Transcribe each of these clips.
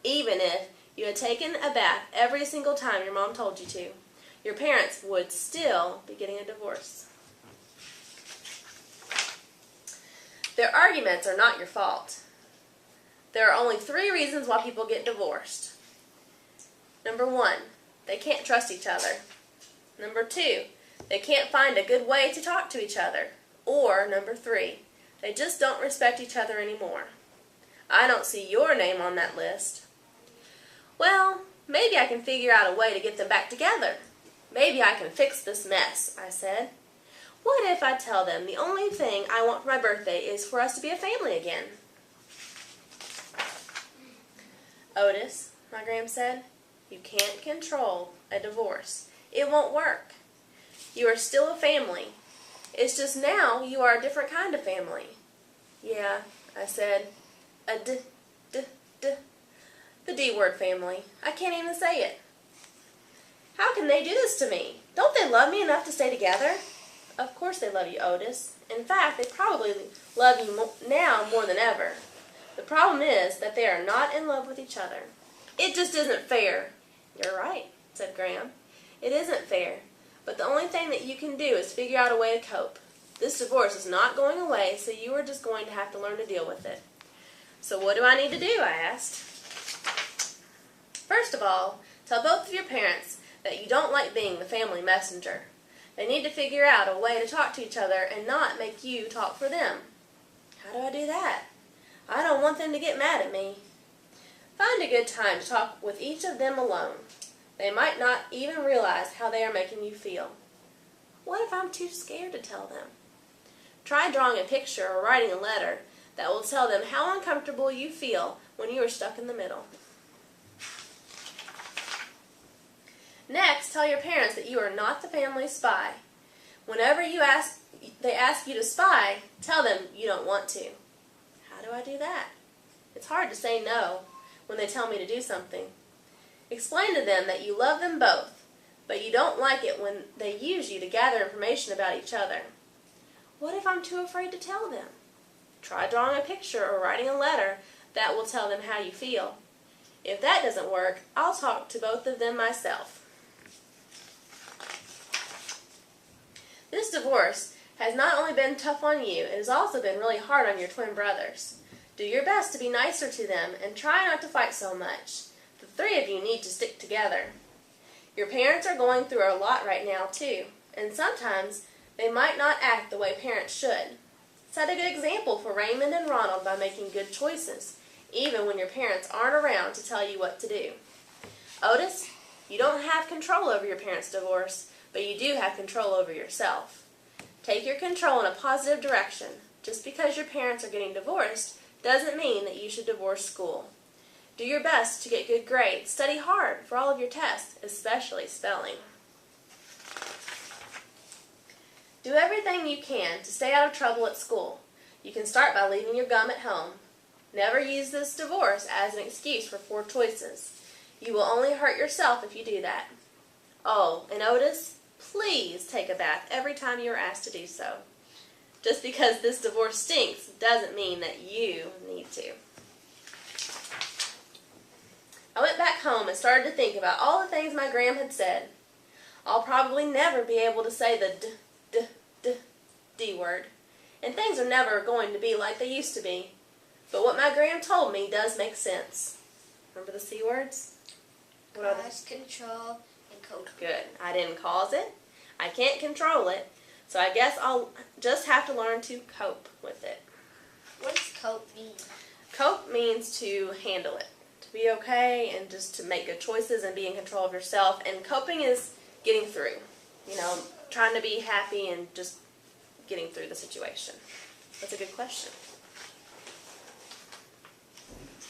Even if you had taken a bath every single time your mom told you to, your parents would still be getting a divorce. Their arguments are not your fault. There are only 3 reasons why people get divorced. Number 1, they can't trust each other. Number 2, they can't find a good way to talk to each other. Or number 3, they just don't respect each other anymore. I don't see your name on that list. Well, maybe I can figure out a way to get them back together. Maybe I can fix this mess, I said. What if I tell them the only thing I want for my birthday is for us to be a family again? Otis, my gram said, you can't control a divorce. It won't work. You are still a family. It's just now you are a different kind of family. Yeah, I said, the D word family. I can't even say it. How can they do this to me? Don't they love me enough to stay together? Of course they love you, Otis. In fact, they probably love you now more than ever. The problem is that they are not in love with each other. It just isn't fair. You're right, said Graham. It isn't fair, but the only thing that you can do is figure out a way to cope. This divorce is not going away, so you are just going to have to learn to deal with it. So what do I need to do, I asked. First of all, tell both of your parents that you don't like being the family messenger. They need to figure out a way to talk to each other and not make you talk for them. How do I do that? I don't want them to get mad at me. Find a good time to talk with each of them alone. They might not even realize how they are making you feel. What if I'm too scared to tell them? Try drawing a picture or writing a letter that will tell them how uncomfortable you feel when you are stuck in the middle. Next, tell your parents that you are not the family spy. Whenever they ask you to spy, tell them you don't want to. How do I do that? It's hard to say no when they tell me to do something. Explain to them that you love them both, but you don't like it when they use you to gather information about each other. What if I'm too afraid to tell them? Try drawing a picture or writing a letter that will tell them how you feel. If that doesn't work, I'll talk to both of them myself. This divorce has not only been tough on you, it has also been really hard on your twin brothers. Do your best to be nicer to them and try not to fight so much. The 3 of you need to stick together. Your parents are going through a lot right now too, and sometimes they might not act the way parents should. Set a good example for Raymond and Ronald by making good choices, even when your parents aren't around to tell you what to do. Otis, you don't have control over your parents' divorce, but you do have control over yourself. Take your control in a positive direction. Just because your parents are getting divorced doesn't mean that you should divorce school. Do your best to get good grades. Study hard for all of your tests, especially spelling. Do everything you can to stay out of trouble at school. You can start by leaving your gum at home. Never use this divorce as an excuse for poor choices. You will only hurt yourself if you do that. Oh, and Otis, please take a bath every time you are asked to do so. Just because this divorce stinks doesn't mean that you need to. I went back home and started to think about all the things my gram had said. I'll probably never be able to say the D word, and things are never going to be like they used to be. But what my gram told me does make sense. Remember the C words? What are they? Cause, control, and cope. Good. I didn't cause it. I can't control it. So I guess I'll just have to learn to cope with it. What does cope mean? Cope means to handle it. To be okay and just to make good choices and be in control of yourself. And coping is getting through. You know, trying to be happy and just getting through the situation. That's a good question.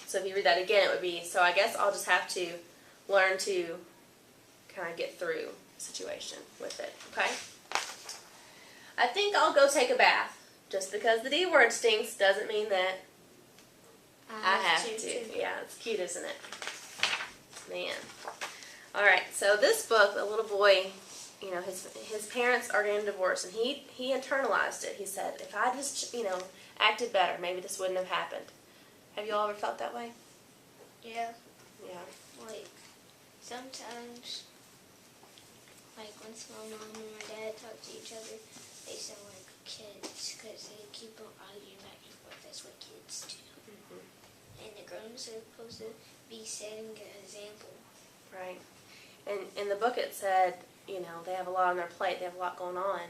So if you read that again, it would be, so I guess I'll just have to learn to kind of get through the situation with it, okay? I think I'll go take a bath. Just because the D word stinks doesn't mean that I have to. Yeah, it's cute, isn't it? Man. Alright, so this book, the little boy, you know, his parents are getting divorced, and he internalized it. He said, if I just, you know, acted better, maybe this wouldn't have happened. Have you all ever felt that way? Yeah. Like, sometimes, like, once my mom and my dad talk to each other, they sound like kids because they keep on arguing back and forth. That's what kids do. And the grown-ups are supposed to be setting an example. Right. And in the book it said, you know, they have a lot on their plate, they have a lot going on,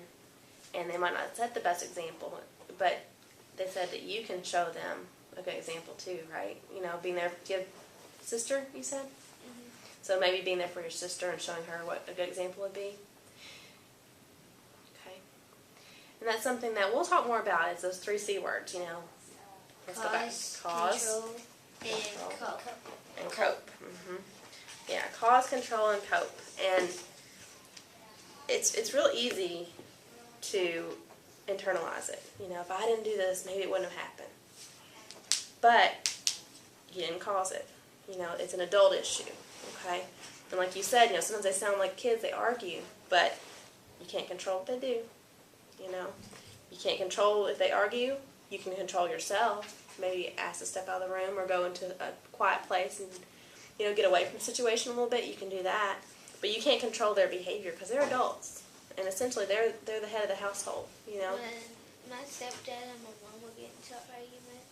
and they might not set the best example, but they said that you can show them a good example too, right? You know, being there. Do you have a sister, you said? So maybe being there for your sister and showing her what a good example would be. Okay. And that's something that we'll talk more about. It's those 3 C words, you know. Let's go back. Cause, control, and cope. And cope. Yeah, cause, control, and cope. And it's real easy to internalize it. You know, if I didn't do this, maybe it wouldn't have happened. But you didn't cause it. You know, it's an adult issue. Okay? And like you said, you know, sometimes they sound like kids, they argue, but you can't control what they do. You know? You can't control if they argue. You can control yourself. Maybe ask to step out of the room or go into a quiet place and, you know, get away from the situation a little bit. You can do that. But you can't control their behavior because they're adults. And essentially they're the head of the household, you know? When my stepdad and my mom were getting into an argument,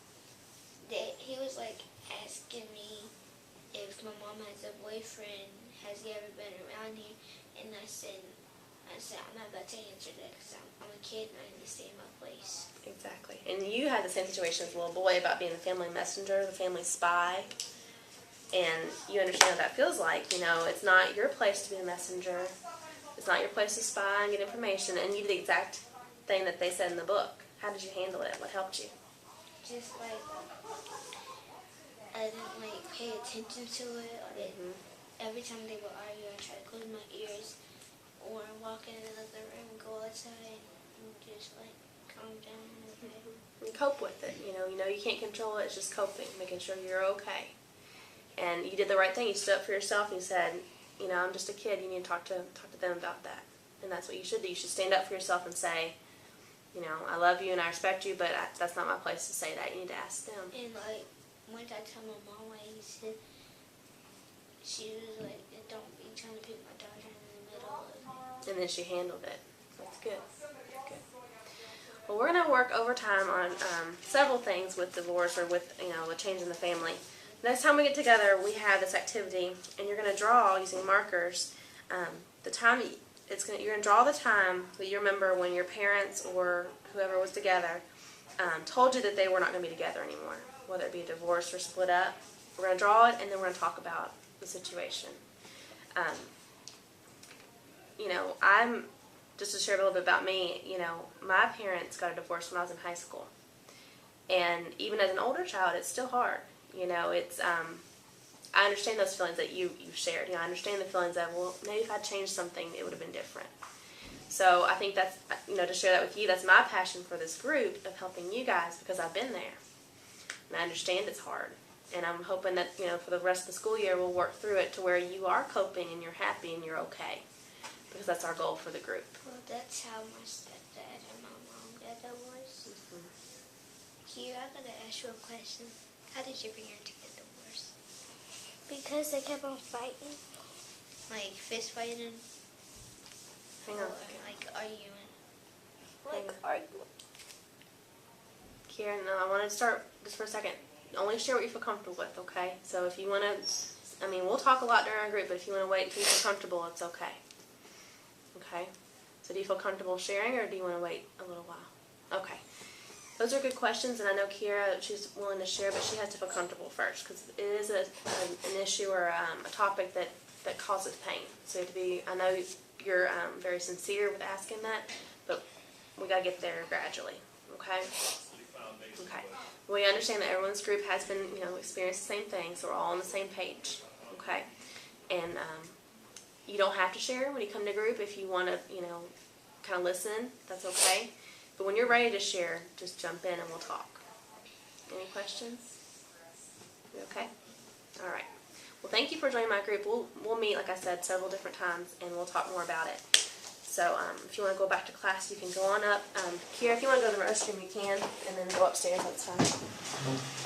he was like asking me if my mom has a boyfriend, has he ever been around here? And I said I'm not about to answer that because I'm a kid and I need to stay in my place. Exactly. And you had the same situation as a little boy about being the family messenger, the family spy. And you understand what that feels like. You know, it's not your place to be a messenger. It's not your place to spy and get information. And you did the exact thing that they said in the book. How did you handle it? What helped you? Just like, I didn't like pay attention to it. Every time they would argue, I try to close my ears or walk in another room, go outside, and just like calm down. And cope with it. You know you can't control it. It's just coping, making sure you're okay. And you did the right thing. You stood up for yourself and you said, you know, I'm just a kid. You need to talk to them about that. And that's what you should do. You should stand up for yourself and say, you know, I love you and I respect you, but that's not my place to say that. You need to ask them. And like, once I told my mom what he said, she was like, don't be trying to pick my daughter in the middle of it. And then she handled it. That's good. Good. Well, we're going to work overtime on several things with divorce or with, you know, with change in the family. Next time we get together, we have this activity, and you're going to draw using markers. The time you're going to draw the time that you remember when your parents or whoever was together told you that they were not going to be together anymore, whether it be a divorce or split up. We're going to draw it, and then we're going to talk about the situation. You know, just to share a little bit about me, you know, my parents got a divorce when I was in high school. And even as an older child, it's still hard. You know, it's, I understand those feelings that you shared. You know, I understand the feelings that, well, maybe if I'd changed something, it would have been different. So I think that's, you know, to share that with you, that's my passion for this group of helping you guys because I've been there. And I understand it's hard. And I'm hoping that, you know, for the rest of the school year, we'll work through it to where you are coping and you're happy and you're okay. Because that's our goal for the group. Well, that's how my stepdad and my mom dad was. Here, I'm going to ask you a question. How did your parents get divorced? Because they kept on fighting. Like fist fighting? Hang on. Like arguing. Kieran, I want to start just for a second. Only share what you feel comfortable with, okay? So if you want to, I mean, we'll talk a lot during our group, but if you want to wait until you feel comfortable, it's okay. Okay? So do you feel comfortable sharing, or do you want to wait a little while? Okay. Those are good questions, and I know Kira, she's willing to share, but she has to feel comfortable first, because it is an issue or a topic that causes pain. So you have to be, I know you're very sincere with asking that, but we got to get there gradually, okay? Okay. We understand that everyone's group has been, you know, experienced the same thing, so we're all on the same page, okay? And you don't have to share when you come to group. If you want to, you know, kind of listen, that's okay. But when you're ready to share, just jump in and we'll talk. Any questions? You okay? All right. Well, thank you for joining my group. We'll meet, like I said, several different times, and we'll talk more about it. So if you want to go back to class, you can go on up. Kira, if you want to go to the restroom, you can, and then go upstairs, that's fine.